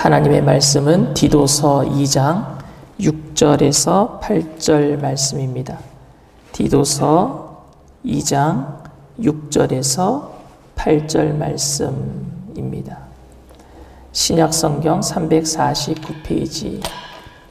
하나님의 말씀은 디도서 2장 6절에서 8절 말씀입니다. 디도서 2장 6절에서 8절 말씀입니다. 신약성경 349페이지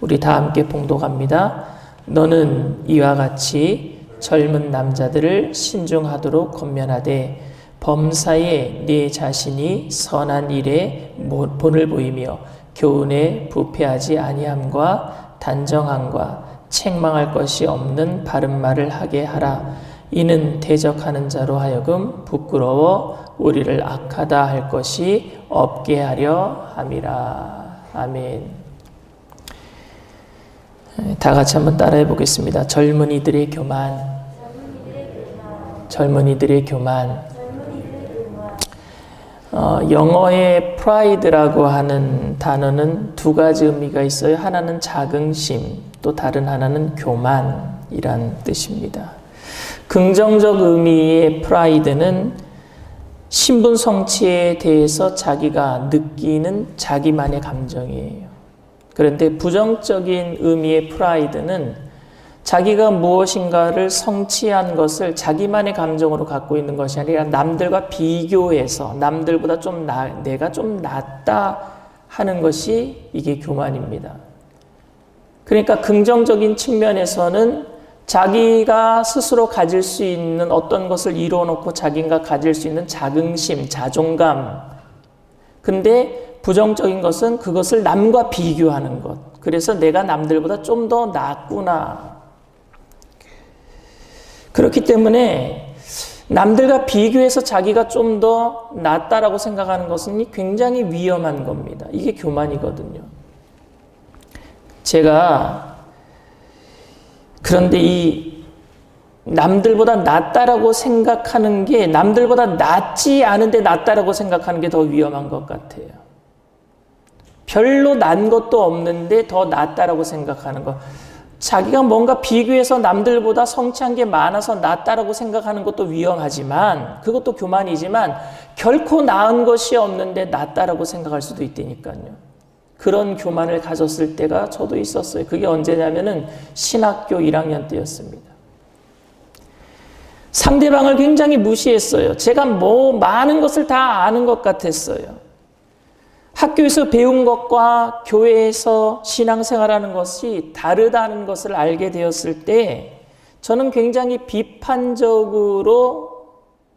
우리 다 함께 봉독합니다. 너는 이와 같이 젊은 남자들을 신중하도록 권면하되 범사에 네 자신이 선한 일에 본을 보이며 교훈에 부패하지 아니함과 단정함과 책망할 것이 없는 바른 말을 하게 하라. 이는 대적하는 자로 하여금 부끄러워 우리를 악하다 할 것이 없게 하려 함이라. 아멘. 다 같이 한번 따라해 보겠습니다. 젊은이들의 교만. 젊은이들의 교만. 영어의 pride라고 하는 단어는 두 가지 의미가 있어요. 하나는 자긍심, 또 다른 하나는 교만이란 뜻입니다. 긍정적 의미의 pride는 신분 성취에 대해서 자기가 느끼는 자기만의 감정이에요. 그런데 부정적인 의미의 pride는 자기가 무엇인가를 성취한 것을 자기만의 감정으로 갖고 있는 것이 아니라 남들과 비교해서 남들보다 내가 좀 낫다 하는 것이 이게 교만입니다. 그러니까 긍정적인 측면에서는 자기가 스스로 가질 수 있는 어떤 것을 이루어놓고 자기가 가질 수 있는 자긍심, 자존감. 근데 부정적인 것은 그것을 남과 비교하는 것. 그래서 내가 남들보다 좀 더 낫구나. 그렇기 때문에 남들과 비교해서 자기가 좀 더 낫다라고 생각하는 것은 굉장히 위험한 겁니다. 이게 교만이거든요. 그런데 이 남들보다 낫다라고 생각하는 게 남들보다 낫지 않은데 낫다라고 생각하는 게 더 위험한 것 같아요. 별로 난 것도 없는데 더 낫다라고 생각하는 것. 자기가 뭔가 비교해서 남들보다 성취한 게 많아서 낫다라고 생각하는 것도 위험하지만 그것도 교만이지만 결코 나은 것이 없는데 낫다라고 생각할 수도 있다니까요. 그런 교만을 가졌을 때가 저도 있었어요. 그게 언제냐면은 신학교 1학년 때였습니다. 상대방을 굉장히 무시했어요. 제가 많은 것을 다 아는 것 같았어요. 학교에서 배운 것과 교회에서 신앙생활하는 것이 다르다는 것을 알게 되었을 때 저는 굉장히 비판적으로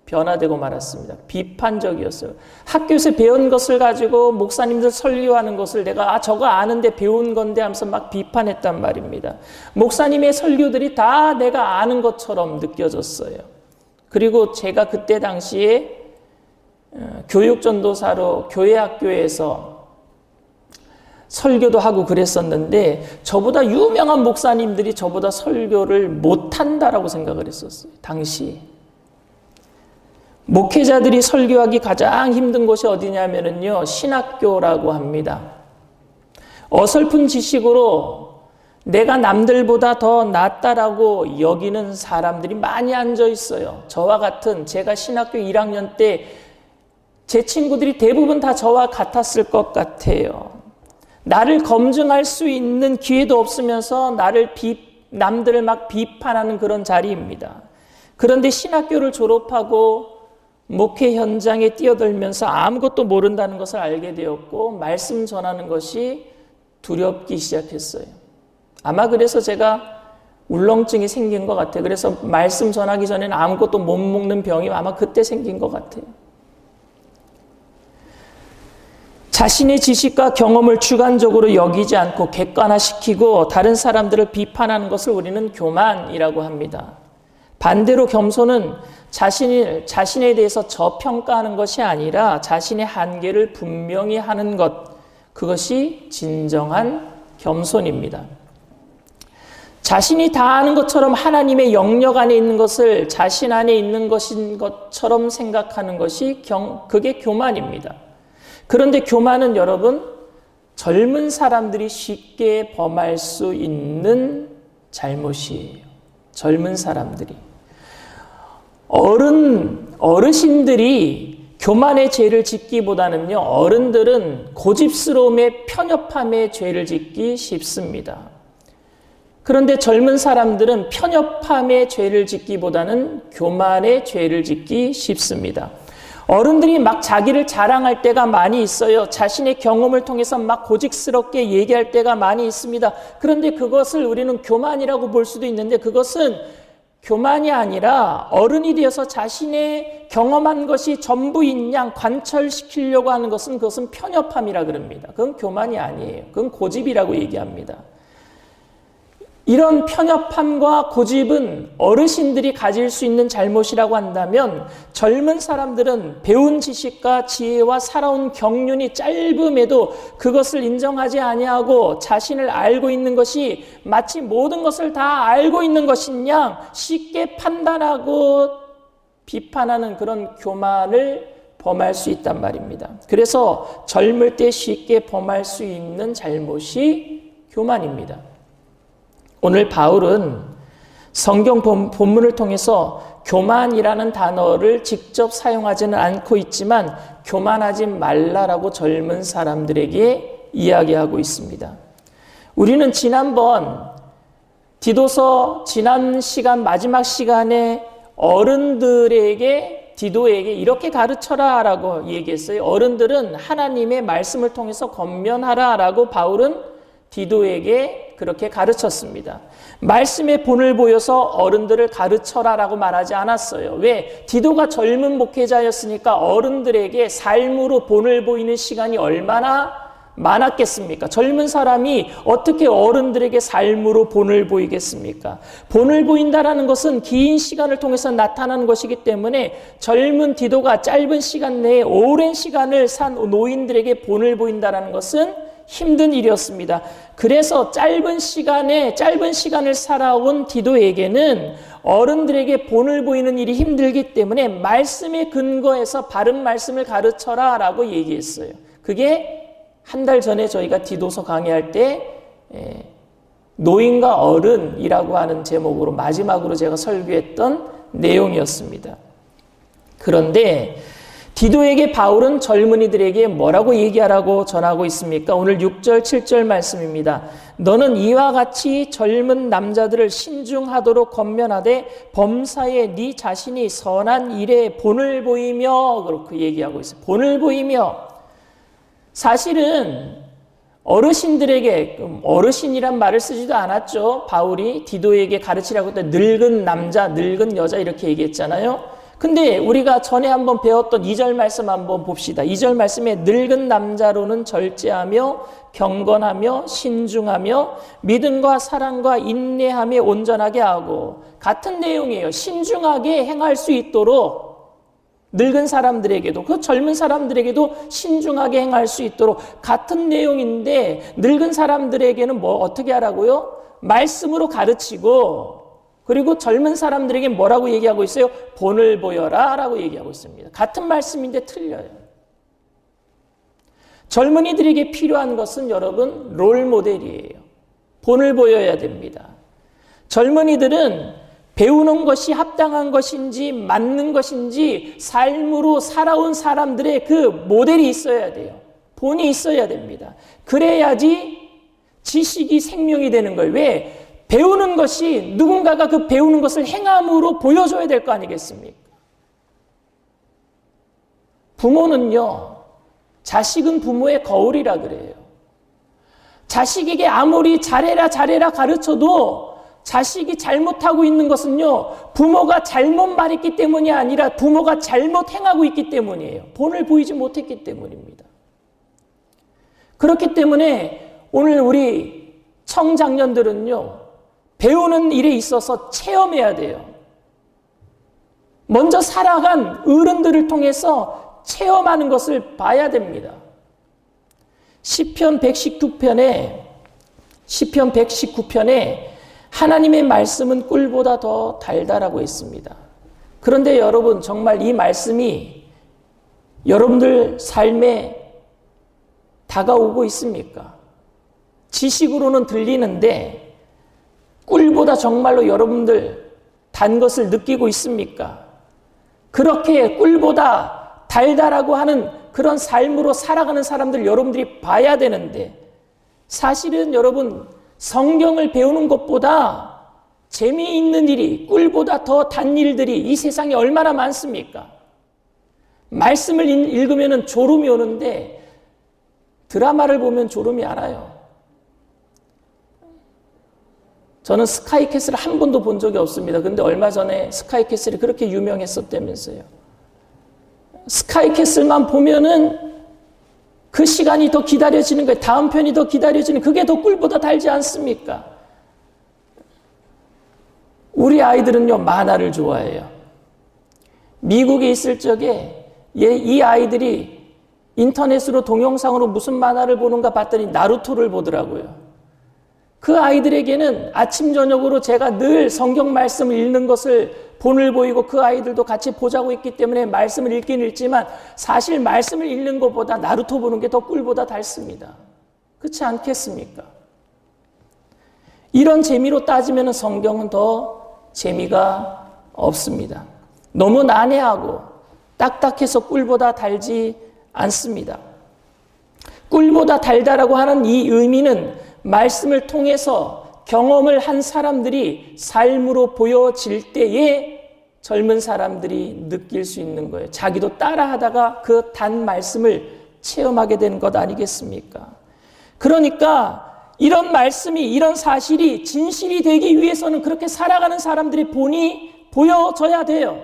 변화되고 말았습니다. 비판적이었어요. 학교에서 배운 것을 가지고 목사님들 설교하는 것을 내가 저거 아는데 배운 건데 하면서 막 비판했단 말입니다. 목사님의 설교들이 다 내가 아는 것처럼 느껴졌어요. 그리고 제가 그때 당시에 교육전도사로 교회 학교에서 설교도 하고 그랬었는데 저보다 유명한 목사님들이 저보다 설교를 못한다라고 생각을 했었어요. 당시 목회자들이 설교하기 가장 힘든 곳이 어디냐면요 신학교라고 합니다. 어설픈 지식으로 내가 남들보다 더 낫다라고 여기는 사람들이 많이 앉아 있어요. 저와 같은 제가 신학교 1학년 때 제 친구들이 대부분 다 저와 같았을 것 같아요. 나를 검증할 수 있는 기회도 없으면서 남들을 막 비판하는 그런 자리입니다. 그런데 신학교를 졸업하고 목회 현장에 뛰어들면서 아무것도 모른다는 것을 알게 되었고 말씀 전하는 것이 두렵기 시작했어요. 아마 그래서 제가 울렁증이 생긴 것 같아요. 그래서 말씀 전하기 전에는 아무것도 못 먹는 병이 아마 그때 생긴 것 같아요. 자신의 지식과 경험을 주관적으로 여기지 않고 객관화시키고 다른 사람들을 비판하는 것을 우리는 교만이라고 합니다. 반대로 겸손은 자신에 대해서 저평가하는 것이 아니라 자신의 한계를 분명히 하는 것, 그것이 진정한 겸손입니다. 자신이 다 아는 것처럼 하나님의 영역 안에 있는 것을 자신 안에 있는 것인 것처럼 생각하는 것이 그게 교만입니다. 그런데 교만은 여러분 젊은 사람들이 쉽게 범할 수 있는 잘못이에요. 젊은 사람들이. 어르신들이 교만의 죄를 짓기보다는요, 어른들은 고집스러움에 편협함의 죄를 짓기 쉽습니다. 그런데 젊은 사람들은 편협함의 죄를 짓기보다는 교만의 죄를 짓기 쉽습니다. 어른들이 막 자기를 자랑할 때가 많이 있어요. 자신의 경험을 통해서 막 고집스럽게 얘기할 때가 많이 있습니다. 그런데 그것을 우리는 교만이라고 볼 수도 있는데, 그것은 교만이 아니라 어른이 되어서 자신의 경험한 것이 전부인 양 관철시키려고 하는 것은, 그것은 편협함이라 그럽니다. 그건 교만이 아니에요. 그건 고집이라고 얘기합니다. 이런 편협함과 고집은 어르신들이 가질 수 있는 잘못이라고 한다면, 젊은 사람들은 배운 지식과 지혜와 살아온 경륜이 짧음에도 그것을 인정하지 아니하고 자신을 알고 있는 것이 마치 모든 것을 다 알고 있는 것인 양 쉽게 판단하고 비판하는 그런 교만을 범할 수 있단 말입니다. 그래서 젊을 때 쉽게 범할 수 있는 잘못이 교만입니다. 오늘 바울은 성경 본문을 통해서 교만이라는 단어를 직접 사용하지는 않고 있지만 교만하지 말라라고 젊은 사람들에게 이야기하고 있습니다. 우리는 지난번 디도서 지난 시간 마지막 시간에 어른들에게 디도에게 이렇게 가르쳐라 라고 얘기했어요. 어른들은 하나님의 말씀을 통해서 권면하라 라고 바울은 디도에게 그렇게 가르쳤습니다. 말씀의 본을 보여서 어른들을 가르쳐라라고 말하지 않았어요. 왜? 디도가 젊은 목회자였으니까 어른들에게 삶으로 본을 보이는 시간이 얼마나 많았겠습니까? 젊은 사람이 어떻게 어른들에게 삶으로 본을 보이겠습니까? 본을 보인다라는 것은 긴 시간을 통해서 나타나는 것이기 때문에 젊은 디도가 짧은 시간 내에 오랜 시간을 산 노인들에게 본을 보인다라는 것은 힘든 일이었습니다. 그래서 짧은 시간을 살아온 디도에게는 어른들에게 본을 보이는 일이 힘들기 때문에 말씀에 근거해서 바른 말씀을 가르쳐라 라고 얘기했어요. 그게 한 달 전에 저희가 디도서 강의할 때 노인과 어른이라고 하는 제목으로 마지막으로 제가 설교했던 내용이었습니다. 그런데 디도에게 바울은 젊은이들에게 뭐라고 얘기하라고 전하고 있습니까? 오늘 6절, 7절 말씀입니다. 너는 이와 같이 젊은 남자들을 신중하도록 권면하되 범사에 네 자신이 선한 일에 본을 보이며, 그렇게 얘기하고 있어요. 본을 보이며. 사실은 어르신들에게, 어르신이란 말을 쓰지도 않았죠. 바울이 디도에게 가르치라고 했던 늙은 남자, 늙은 여자 이렇게 얘기했잖아요. 근데 우리가 전에 한번 배웠던 2절 말씀 한번 봅시다. 2절 말씀에 늙은 남자로는 절제하며 경건하며 신중하며 믿음과 사랑과 인내함에 온전하게 하고, 같은 내용이에요. 신중하게 행할 수 있도록 늙은 사람들에게도, 그 젊은 사람들에게도 신중하게 행할 수 있도록 같은 내용인데, 늙은 사람들에게는 뭐 어떻게 하라고요? 말씀으로 가르치고, 그리고 젊은 사람들에게 뭐라고 얘기하고 있어요? 본을 보여라 라고 얘기하고 있습니다. 같은 말씀인데 틀려요. 젊은이들에게 필요한 것은 여러분 롤모델이에요. 본을 보여야 됩니다. 젊은이들은 배우는 것이 합당한 것인지 맞는 것인지 삶으로 살아온 사람들의 그 모델이 있어야 돼요. 본이 있어야 됩니다. 그래야지 지식이 생명이 되는 거예요. 왜? 배우는 것이 누군가가 그 배우는 것을 행함으로 보여줘야 될 거 아니겠습니까? 부모는요, 자식은 부모의 거울이라 그래요. 자식에게 아무리 잘해라 가르쳐도 자식이 잘못하고 있는 것은요, 부모가 잘못 말했기 때문이 아니라 부모가 잘못 행하고 있기 때문이에요. 본을 보이지 못했기 때문입니다. 그렇기 때문에 오늘 우리 청장년들은요, 배우는 일에 있어서 체험해야 돼요. 먼저 살아간 어른들을 통해서 체험하는 것을 봐야 됩니다. 시편 119편에 하나님의 말씀은 꿀보다 더 달다라고 했습니다. 그런데 여러분, 정말 이 말씀이 여러분들 삶에 다가오고 있습니까? 지식으로는 들리는데 꿀보다 정말로 여러분들 단 것을 느끼고 있습니까? 그렇게 꿀보다 달다라고 하는 그런 삶으로 살아가는 사람들 여러분들이 봐야 되는데, 사실은 여러분 성경을 배우는 것보다 재미있는 일이, 꿀보다 더 단 일들이 이 세상에 얼마나 많습니까? 말씀을 읽으면 졸음이 오는데 드라마를 보면 졸음이 안 와요. 저는 스카이캐슬을 한 번도 본 적이 없습니다. 근데 얼마 전에 스카이캐슬이 그렇게 유명했었다면서요. 스카이캐슬만 보면은 그 시간이 더 기다려지는 거예요. 다음 편이 더 기다려지는, 그게 더 꿀보다 달지 않습니까? 우리 아이들은요, 만화를 좋아해요. 미국에 있을 적에 이 아이들이 인터넷으로 동영상으로 무슨 만화를 보는가 봤더니 나루토를 보더라고요. 그 아이들에게는 아침 저녁으로 제가 늘 성경 말씀을 읽는 것을 본을 보이고 그 아이들도 같이 보자고 했기 때문에 말씀을 읽긴 읽지만, 사실 말씀을 읽는 것보다 나루토 보는 게 더 꿀보다 달습니다. 그렇지 않겠습니까? 이런 재미로 따지면 성경은 더 재미가 없습니다. 너무 난해하고 딱딱해서 꿀보다 달지 않습니다. 꿀보다 달다라고 하는 이 의미는 말씀을 통해서 경험을 한 사람들이 삶으로 보여질 때에 젊은 사람들이 느낄 수 있는 거예요. 자기도 따라하다가 그 단 말씀을 체험하게 되는 것 아니겠습니까? 그러니까 이런 말씀이, 이런 사실이 진실이 되기 위해서는 그렇게 살아가는 사람들의 본이 보여져야 돼요.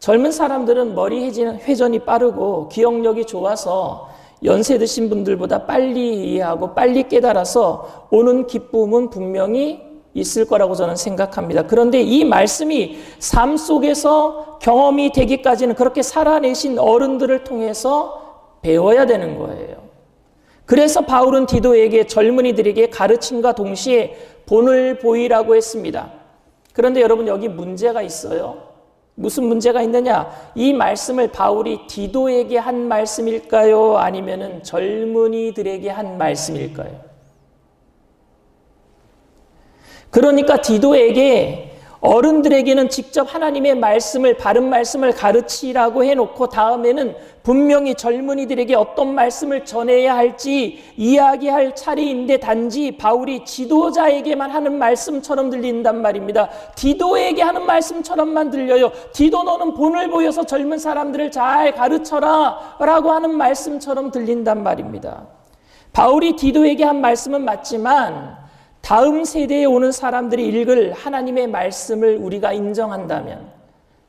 젊은 사람들은 머리 회전이 빠르고 기억력이 좋아서 연세 드신 분들보다 빨리 이해하고 빨리 깨달아서 오는 기쁨은 분명히 있을 거라고 저는 생각합니다. 그런데 이 말씀이 삶 속에서 경험이 되기까지는 그렇게 살아내신 어른들을 통해서 배워야 되는 거예요. 그래서 바울은 디도에게, 젊은이들에게 가르침과 동시에 본을 보이라고 했습니다. 그런데 여러분, 여기 문제가 있어요. 무슨 문제가 있느냐? 이 말씀을 바울이 디도에게 한 말씀일까요? 아니면은 젊은이들에게 한 말씀일까요? 그러니까 디도에게, 어른들에게는 직접 하나님의 말씀을, 바른 말씀을 가르치라고 해놓고 다음에는 분명히 젊은이들에게 어떤 말씀을 전해야 할지 이야기할 차례인데, 단지 바울이 지도자에게만 하는 말씀처럼 들린단 말입니다. 디도에게 하는 말씀처럼만 들려요. 디도, 너는 본을 보여서 젊은 사람들을 잘 가르쳐라 라고 하는 말씀처럼 들린단 말입니다. 바울이 디도에게 한 말씀은 맞지만 다음 세대에 오는 사람들이 읽을 하나님의 말씀을 우리가 인정한다면,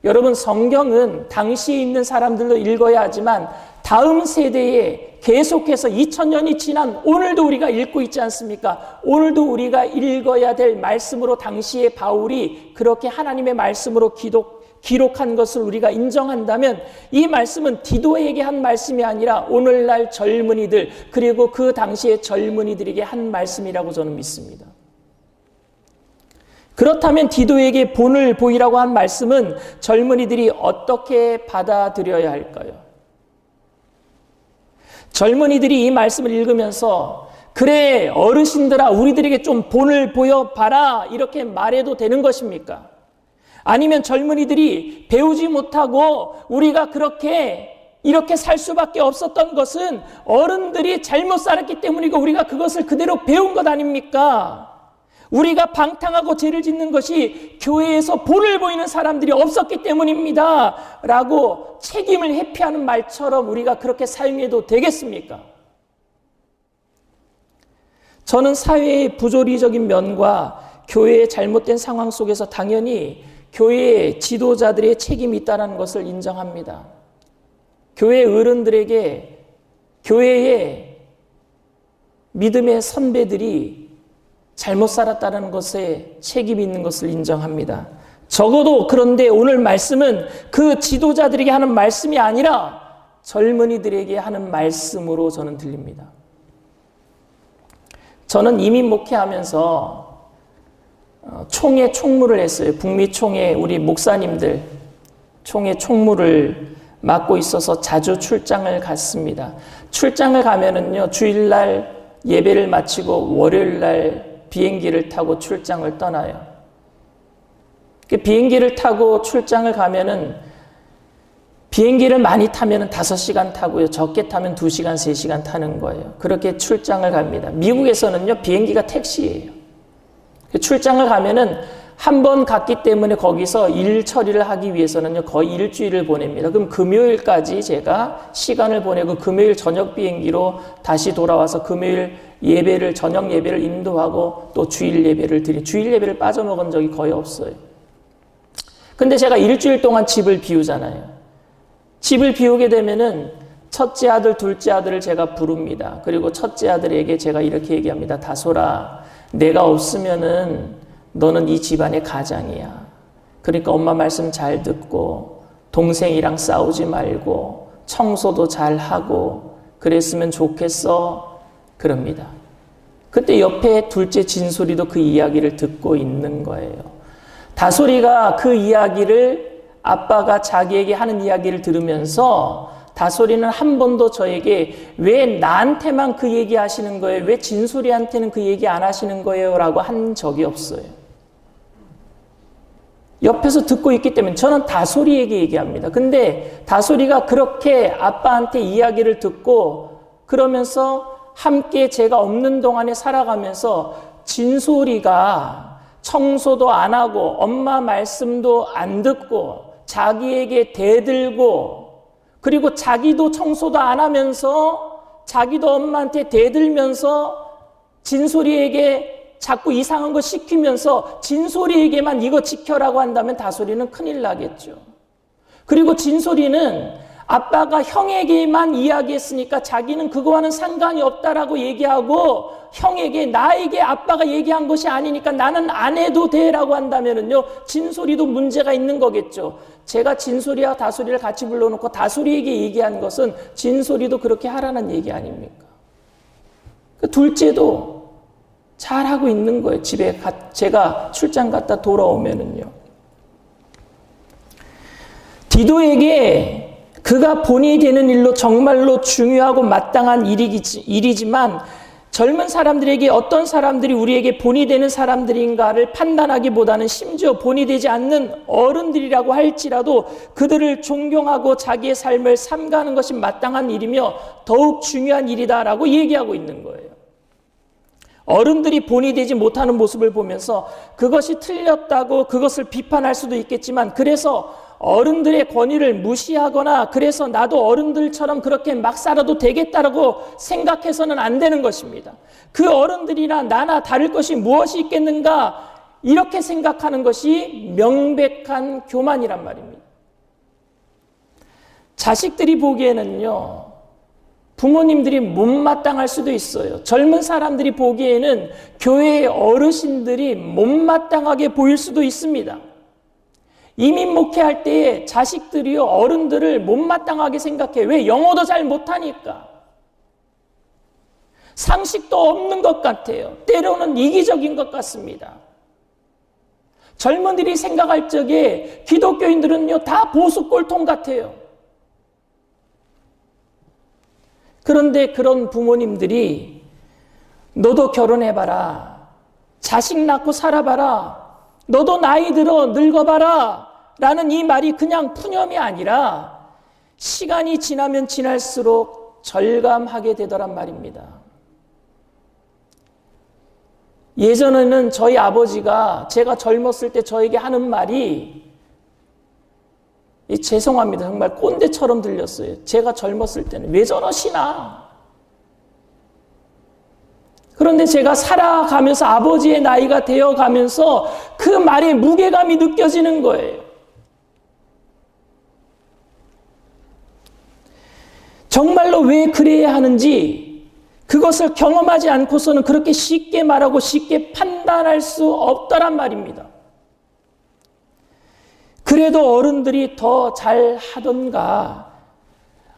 여러분, 성경은 당시에 있는 사람들도 읽어야 하지만 다음 세대에 계속해서 2000년이 지난 오늘도 우리가 읽고 있지 않습니까? 오늘도 우리가 읽어야 될 말씀으로 당시에 바울이 그렇게 하나님의 말씀으로 기록한 것을 우리가 인정한다면, 이 말씀은 디도에게 한 말씀이 아니라 오늘날 젊은이들, 그리고 그 당시의 젊은이들에게 한 말씀이라고 저는 믿습니다. 그렇다면 디도에게 본을 보이라고 한 말씀은 젊은이들이 어떻게 받아들여야 할까요? 젊은이들이 이 말씀을 읽으면서 그래, 어르신들아, 우리들에게 좀 본을 보여봐라, 이렇게 말해도 되는 것입니까? 아니면 젊은이들이 배우지 못하고 우리가 이렇게 살 수밖에 없었던 것은 어른들이 잘못 살았기 때문이고 우리가 그것을 그대로 배운 것 아닙니까? 우리가 방탕하고 죄를 짓는 것이 교회에서 본을 보이는 사람들이 없었기 때문입니다 라고 책임을 회피하는 말처럼 우리가 그렇게 사용해도 되겠습니까? 저는 사회의 부조리적인 면과 교회의 잘못된 상황 속에서 당연히 교회의 지도자들의 책임이 있다는 것을 인정합니다. 교회 어른들에게 교회의 믿음의 선배들이 잘못 살았다는 것에 책임이 있는 것을 인정합니다. 적어도 그런데 오늘 말씀은 그 지도자들에게 하는 말씀이 아니라 젊은이들에게 하는 말씀으로 저는 들립니다. 저는 이민 목회하면서 총회 총무를 했어요. 북미 총회, 우리 목사님들 총회 총무를 맡고 있어서 자주 출장을 갔습니다. 출장을 가면은요, 주일날 예배를 마치고 월요일날 비행기를 타고 출장을 떠나요. 비행기를 타고 출장을 가면은 비행기를 많이 타면 5시간 타고요. 적게 타면 2시간, 3시간 타는 거예요. 그렇게 출장을 갑니다. 미국에서는요, 비행기가 택시예요. 출장을 가면은 한 번 갔기 때문에 거기서 일 처리를 하기 위해서는요, 거의 일주일을 보냅니다. 그럼 금요일까지 제가 시간을 보내고 금요일 저녁 비행기로 다시 돌아와서 금요일 예배를, 저녁 예배를 인도하고 또 주일 예배를 주일 예배를 빠져먹은 적이 거의 없어요. 근데 제가 일주일 동안 집을 비우잖아요. 집을 비우게 되면은 첫째 아들, 둘째 아들을 제가 부릅니다. 그리고 첫째 아들에게 제가 이렇게 얘기합니다. 다솔아, 내가 없으면은 너는 이 집안의 가장이야. 그러니까 엄마 말씀 잘 듣고 동생이랑 싸우지 말고 청소도 잘 하고 그랬으면 좋겠어. 그럽니다. 그때 옆에 둘째 진솔이도 그 이야기를 듣고 있는 거예요. 다솔이가 그 이야기를 아빠가 자기에게 하는 이야기를 들으면서 다솔이는 한 번도 저에게 왜 나한테만 그 얘기 하시는 거예요? 왜 진솔이한테는 그 얘기 안 하시는 거예요? 라고 한 적이 없어요. 옆에서 듣고 있기 때문에 저는 다솔이에게 얘기합니다. 근데 다솔이가 그렇게 아빠한테 이야기를 듣고 그러면서 함께 제가 없는 동안에 살아가면서 진솔이가 청소도 안 하고 엄마 말씀도 안 듣고 자기에게 대들고 그리고 자기도 청소도 안 하면서 자기도 엄마한테 대들면서 진솔이에게 자꾸 이상한 거 시키면서 진솔이에게만 이거 지켜라고 한다면 다솔이는 큰일 나겠죠. 그리고 진솔이는 아빠가 형에게만 이야기했으니까 자기는 그거와는 상관이 없다라고 얘기하고 형에게 나에게 아빠가 얘기한 것이 아니니까 나는 안 해도 돼라고 한다면은요 진솔이도 문제가 있는 거겠죠. 제가 진솔이와 다솔이를 같이 불러놓고 다솔이에게 얘기한 것은 진솔이도 그렇게 하라는 얘기 아닙니까? 그 둘째도 잘하고 있는 거예요. 집에 제가 출장 갔다 돌아오면은요. 디도에게 그가 본이 되는 일로 정말로 중요하고 마땅한 일이지만 젊은 사람들에게 어떤 사람들이 우리에게 본이 되는 사람들인가를 판단하기보다는 심지어 본이 되지 않는 어른들이라고 할지라도 그들을 존경하고 자기의 삶을 삼가는 것이 마땅한 일이며 더욱 중요한 일이다라고 얘기하고 있는 거예요. 어른들이 본이 되지 못하는 모습을 보면서 그것이 틀렸다고 그것을 비판할 수도 있겠지만 그래서 어른들의 권위를 무시하거나 그래서 나도 어른들처럼 그렇게 막 살아도 되겠다라고 생각해서는 안 되는 것입니다. 그 어른들이나 나나 다를 것이 무엇이 있겠는가 이렇게 생각하는 것이 명백한 교만이란 말입니다. 자식들이 보기에는요. 부모님들이 못마땅할 수도 있어요. 젊은 사람들이 보기에는 교회의 어르신들이 못마땅하게 보일 수도 있습니다. 이민 목회할 때에 자식들이요 어른들을 못마땅하게 생각해. 왜? 영어도 잘 못하니까. 상식도 없는 것 같아요. 때로는 이기적인 것 같습니다. 젊은이들이 생각할 적에 기독교인들은요 다 보수 꼴통 같아요. 그런데 그런 부모님들이 너도 결혼해봐라. 자식 낳고 살아봐라. 너도 나이 들어 늙어봐라. 라는 이 말이 그냥 푸념이 아니라 시간이 지나면 지날수록 절감하게 되더란 말입니다. 예전에는 저희 아버지가 제가 젊었을 때 저에게 하는 말이 죄송합니다. 정말 꼰대처럼 들렸어요. 제가 젊었을 때는 왜 저러시나? 그런데 제가 살아가면서 아버지의 나이가 되어가면서 그 말의 무게감이 느껴지는 거예요. 정말로 왜 그래야 하는지 그것을 경험하지 않고서는 그렇게 쉽게 말하고 쉽게 판단할 수 없다란 말입니다. 그래도 어른들이 더 잘하던가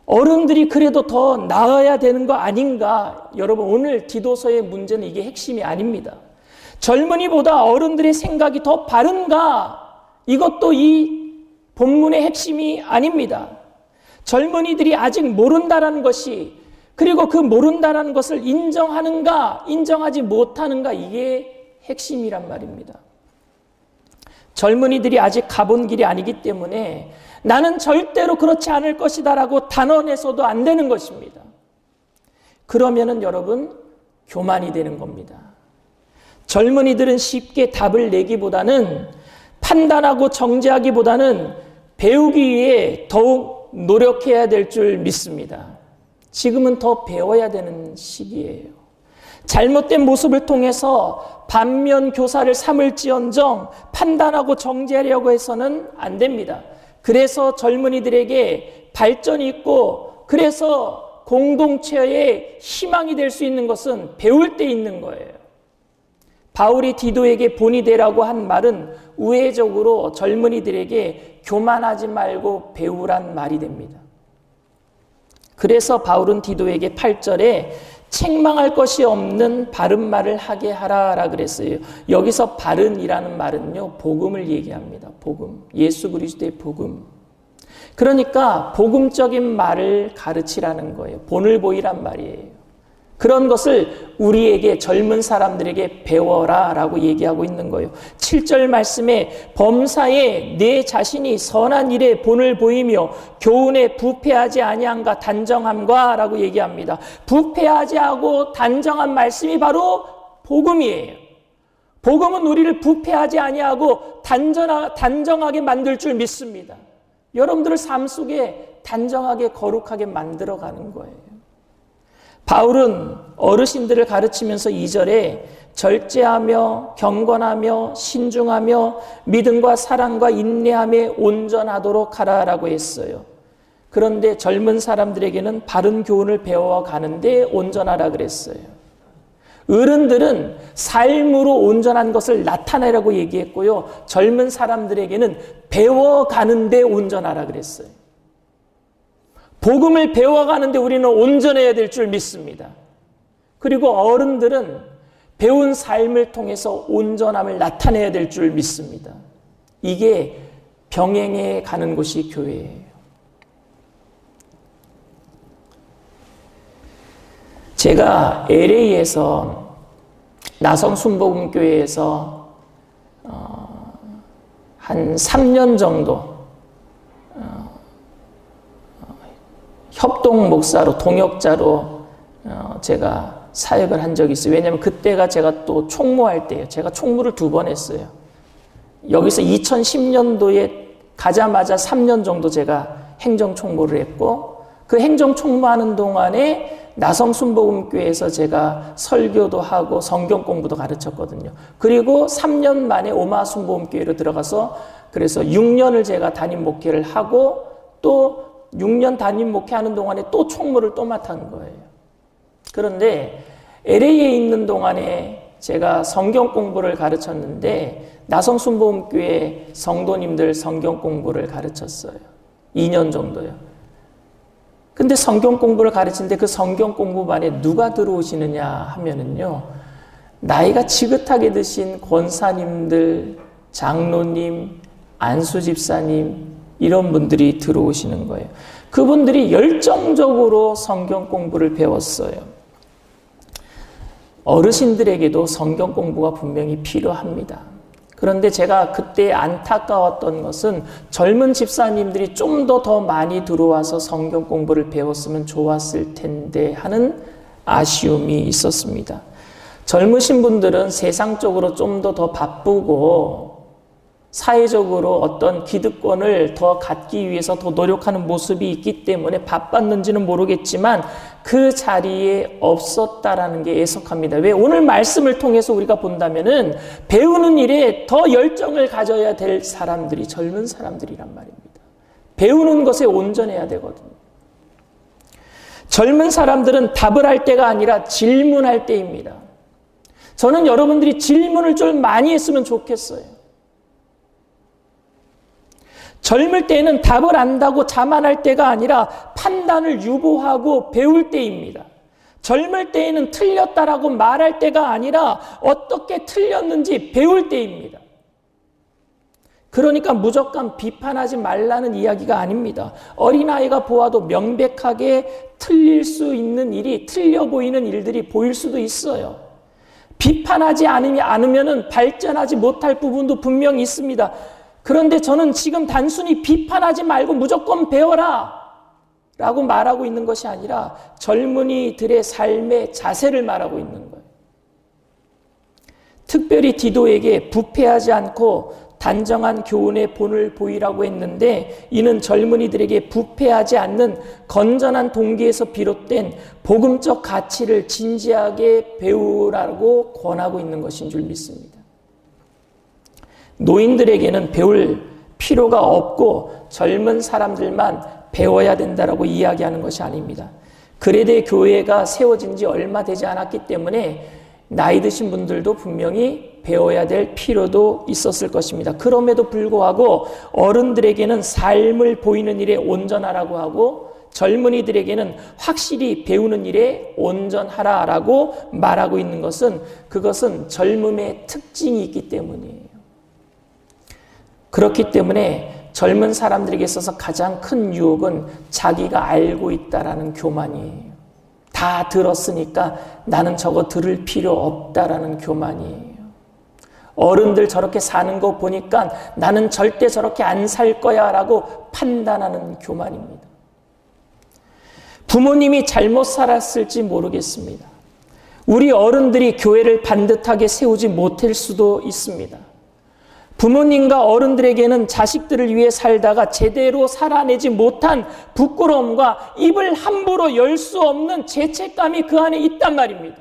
어른들이 그래도 더 나아야 되는 거 아닌가? 여러분 오늘 디도서의 문제는 이게 핵심이 아닙니다. 젊은이보다 어른들의 생각이 더 바른가? 이것도 이 본문의 핵심이 아닙니다. 젊은이들이 아직 모른다라는 것이 그리고 그 모른다라는 것을 인정하는가 인정하지 못하는가 이게 핵심이란 말입니다. 젊은이들이 아직 가본 길이 아니기 때문에 나는 절대로 그렇지 않을 것이다 라고 단언해서도 안 되는 것입니다. 그러면은 여러분 교만이 되는 겁니다. 젊은이들은 쉽게 답을 내기보다는 판단하고 정죄하기보다는 배우기 위해 더욱 노력해야 될 줄 믿습니다. 지금은 더 배워야 되는 시기예요. 잘못된 모습을 통해서 반면 교사를 삼을지언정 판단하고 정죄하려고 해서는 안 됩니다. 그래서 젊은이들에게 발전이 있고 그래서 공동체의 희망이 될 수 있는 것은 배울 때 있는 거예요. 바울이 디도에게 본이 되라고 한 말은 우회적으로 젊은이들에게 교만하지 말고 배우란 말이 됩니다. 그래서 바울은 디도에게 8절에 책망할 것이 없는 바른 말을 하게 하라라 그랬어요. 여기서 바른이라는 말은요, 복음을 얘기합니다. 복음. 예수 그리스도의 복음. 그러니까 복음적인 말을 가르치라는 거예요. 본을 보이란 말이에요. 그런 것을 우리에게 젊은 사람들에게 배워라 라고 얘기하고 있는 거예요. 7절 말씀에 범사에 내 자신이 선한 일에 본을 보이며 교훈에 부패하지 아니함과 단정함과 라고 얘기합니다. 부패하지 않고 단정한 말씀이 바로 복음이에요. 복음은 우리를 부패하지 아니하고 단정하게 만들 줄 믿습니다. 여러분들의 삶 속에 단정하게 거룩하게 만들어가는 거예요. 바울은 어르신들을 가르치면서 2절에 절제하며 경건하며 신중하며 믿음과 사랑과 인내함에 온전하도록 하라라고 했어요. 그런데 젊은 사람들에게는 바른 교훈을 배워가는데 온전하라 그랬어요. 어른들은 삶으로 온전한 것을 나타내라고 얘기했고요. 젊은 사람들에게는 배워가는데 온전하라 그랬어요. 복음을 배워가는데 우리는 온전해야 될 줄 믿습니다. 그리고 어른들은 배운 삶을 통해서 온전함을 나타내야 될 줄 믿습니다. 이게 병행해 가는 곳이 교회예요. 제가 LA에서 나성순복음교회에서 한 3년 정도 협동 목사로, 동역자로 제가 사역을 한 적이 있어요. 왜냐하면 그때가 제가 또 총무할 때예요. 제가 총무를 2번 했어요. 여기서 2010년도에 가자마자 3년 정도 제가 행정총무를 했고 그 행정총무하는 동안에 나성순복음교회에서 제가 설교도 하고 성경 공부도 가르쳤거든요. 그리고 3년 만에 오마순복음교회로 들어가서 그래서 6년을 제가 담임 목회를 하고 또 6년 담임 목회하는 동안에 또 총무를 또 맡은 거예요. 그런데 LA에 있는 동안에 제가 성경 공부를 가르쳤는데 나성순복음교회 성도님들 성경 공부를 가르쳤어요. 2년 정도요. 근데 성경 공부를 가르치는데 그 성경 공부반에 누가 들어오시느냐 하면은요, 나이가 지긋하게 드신 권사님들, 장로님, 안수집사님 이런 분들이 들어오시는 거예요. 그분들이 열정적으로 성경 공부를 배웠어요. 어르신들에게도 성경 공부가 분명히 필요합니다. 그런데 제가 그때 안타까웠던 것은 젊은 집사님들이 좀 더 많이 들어와서 성경 공부를 배웠으면 좋았을 텐데 하는 아쉬움이 있었습니다. 젊으신 분들은 세상적으로 좀 더 바쁘고 사회적으로 어떤 기득권을 더 갖기 위해서 더 노력하는 모습이 있기 때문에 바빴는지는 모르겠지만 그 자리에 없었다라는 게 애석합니다. 왜? 오늘 말씀을 통해서 우리가 본다면은 배우는 일에 더 열정을 가져야 될 사람들이 젊은 사람들이란 말입니다. 배우는 것에 온전해야 되거든요. 젊은 사람들은 답을 할 때가 아니라 질문할 때입니다. 저는 여러분들이 질문을 좀 많이 했으면 좋겠어요. 젊을 때에는 답을 안다고 자만할 때가 아니라 판단을 유보하고 배울 때입니다. 젊을 때에는 틀렸다라고 말할 때가 아니라 어떻게 틀렸는지 배울 때입니다. 그러니까 무조건 비판하지 말라는 이야기가 아닙니다. 어린아이가 보아도 명백하게 틀릴 수 있는 일이, 틀려 보이는 일들이 보일 수도 있어요. 비판하지 않으면 발전하지 못할 부분도 분명히 있습니다. 그런데 저는 지금 단순히 비판하지 말고 무조건 배워라 라고 말하고 있는 것이 아니라 젊은이들의 삶의 자세를 말하고 있는 거예요. 특별히 디도에게 부패하지 않고 단정한 교훈의 본을 보이라고 했는데, 이는 젊은이들에게 부패하지 않는 건전한 동기에서 비롯된 복음적 가치를 진지하게 배우라고 권하고 있는 것인 줄 믿습니다. 노인들에게는 배울 필요가 없고 젊은 사람들만 배워야 된다라고 이야기하는 것이 아닙니다. 그레데 교회가 세워진 지 얼마 되지 않았기 때문에 나이 드신 분들도 분명히 배워야 될 필요도 있었을 것입니다. 그럼에도 불구하고 어른들에게는 삶을 보이는 일에 온전하라고 하고 젊은이들에게는 확실히 배우는 일에 온전하라라고 말하고 있는 것은, 그것은 젊음의 특징이 있기 때문이에요. 그렇기 때문에 젊은 사람들에게 있어서 가장 큰 유혹은 자기가 알고 있다라는 교만이에요. 다 들었으니까 나는 저거 들을 필요 없다라는 교만이에요. 어른들 저렇게 사는 거 보니까 나는 절대 저렇게 안 살 거야 라고 판단하는 교만입니다. 부모님이 잘못 살았을지 모르겠습니다. 우리 어른들이 교회를 반듯하게 세우지 못할 수도 있습니다. 부모님과 어른들에게는 자식들을 위해 살다가 제대로 살아내지 못한 부끄러움과 입을 함부로 열 수 없는 죄책감이 그 안에 있단 말입니다.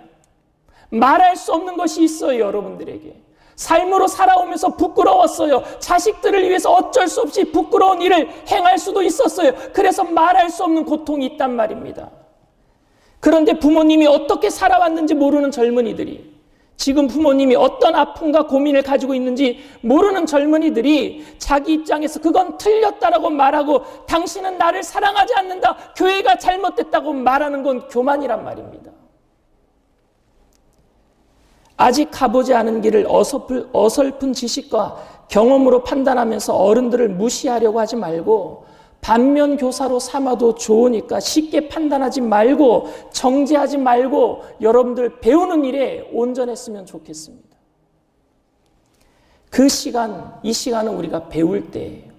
말할 수 없는 것이 있어요, 여러분들에게. 삶으로 살아오면서 부끄러웠어요. 자식들을 위해서 어쩔 수 없이 부끄러운 일을 행할 수도 있었어요. 그래서 말할 수 없는 고통이 있단 말입니다. 그런데 부모님이 어떻게 살아왔는지 모르는 젊은이들이, 지금 부모님이 어떤 아픔과 고민을 가지고 있는지 모르는 젊은이들이 자기 입장에서 그건 틀렸다라고 말하고 당신은 나를 사랑하지 않는다, 교회가 잘못됐다고 말하는 건 교만이란 말입니다. 아직 가보지 않은 길을 어설픈 지식과 경험으로 판단하면서 어른들을 무시하려고 하지 말고, 반면 교사로 삼아도 좋으니까 쉽게 판단하지 말고 정죄하지 말고 여러분들 배우는 일에 온전했으면 좋겠습니다. 그 시간, 이 시간은 우리가 배울 때예요.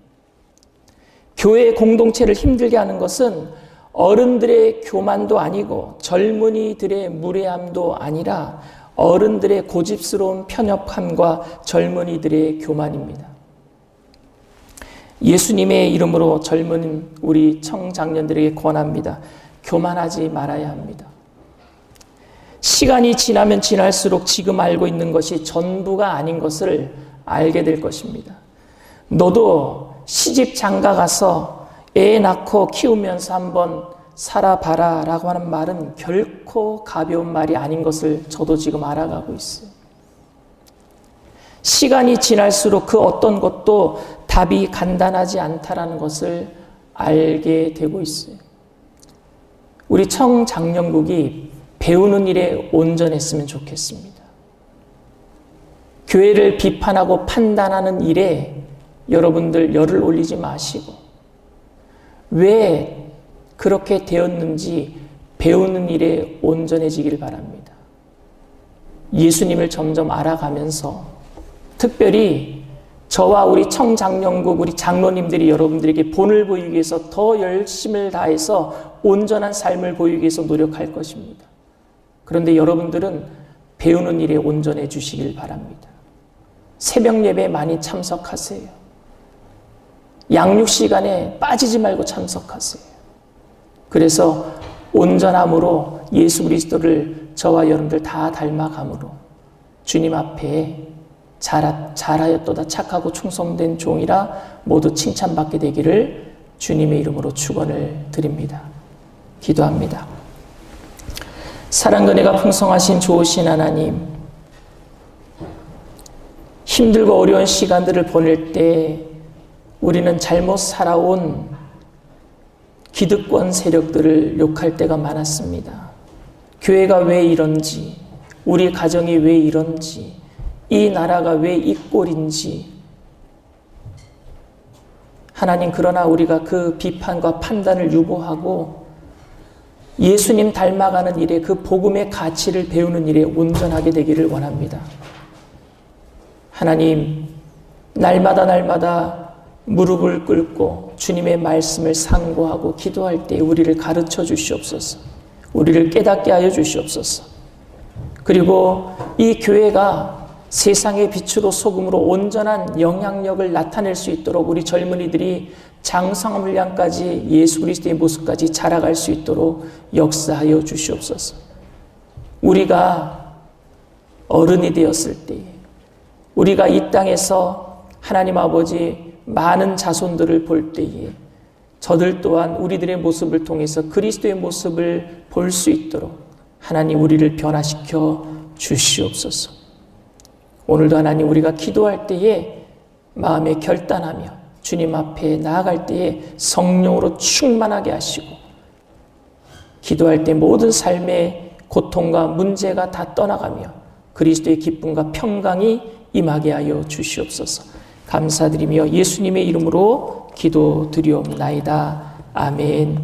교회 공동체를 힘들게 하는 것은 어른들의 교만도 아니고 젊은이들의 무례함도 아니라 어른들의 고집스러운 편협함과 젊은이들의 교만입니다. 예수님의 이름으로 젊은 우리 청장년들에게 권합니다. 교만하지 말아야 합니다. 시간이 지나면 지날수록 지금 알고 있는 것이 전부가 아닌 것을 알게 될 것입니다. 너도 시집 장가 가서 애 낳고 키우면서 한번 살아봐라 라고 하는 말은 결코 가벼운 말이 아닌 것을 저도 지금 알아가고 있어요. 시간이 지날수록 그 어떤 것도 답이 간단하지 않다라는 것을 알게 되고 있어요. 우리 청장년국이 배우는 일에 온전했으면 좋겠습니다. 교회를 비판하고 판단하는 일에 여러분들 열을 올리지 마시고 왜 그렇게 되었는지 배우는 일에 온전해지길 바랍니다. 예수님을 점점 알아가면서 특별히 저와 우리 청장년국 우리 장로님들이 여러분들에게 본을 보이기 위해서 더 열심을 다해서 온전한 삶을 보이기 위해서 노력할 것입니다. 그런데 여러분들은 배우는 일에 온전해 주시길 바랍니다. 새벽 예배에 많이 참석하세요. 양육 시간에 빠지지 말고 참석하세요. 그래서 온전함으로 예수 그리스도를 저와 여러분들 다 닮아감으로 주님 앞에 잘하였도다 착하고 충성된 종이라 모두 칭찬받게 되기를 주님의 이름으로 축원을 드립니다. 기도합니다. 사랑과 은혜가 풍성하신 좋으신 하나님, 힘들고 어려운 시간들을 보낼 때 우리는 잘못 살아온 기득권 세력들을 욕할 때가 많았습니다. 교회가 왜 이런지, 우리 가정이 왜 이런지, 이 나라가 왜 이 꼴인지. 하나님, 그러나 우리가 그 비판과 판단을 유보하고 예수님 닮아가는 일에 그 복음의 가치를 배우는 일에 온전하게 되기를 원합니다. 하나님, 날마다 무릎을 꿇고 주님의 말씀을 상고하고 기도할 때 우리를 가르쳐 주시옵소서. 우리를 깨닫게 하여 주시옵소서. 그리고 이 교회가 세상의 빛으로 소금으로 온전한 영향력을 나타낼 수 있도록 우리 젊은이들이 장성한 분량까지 예수 그리스도의 모습까지 자라갈 수 있도록 역사하여 주시옵소서. 우리가 어른이 되었을 때, 우리가 이 땅에서 하나님 아버지 많은 자손들을 볼 때에 저들 또한 우리들의 모습을 통해서 그리스도의 모습을 볼 수 있도록 하나님 우리를 변화시켜 주시옵소서. 오늘도 하나님 우리가 기도할 때에 마음에 결단하며 주님 앞에 나아갈 때에 성령으로 충만하게 하시고 기도할 때 모든 삶의 고통과 문제가 다 떠나가며 그리스도의 기쁨과 평강이 임하게 하여 주시옵소서. 감사드리며 예수님의 이름으로 기도드리옵나이다. 아멘.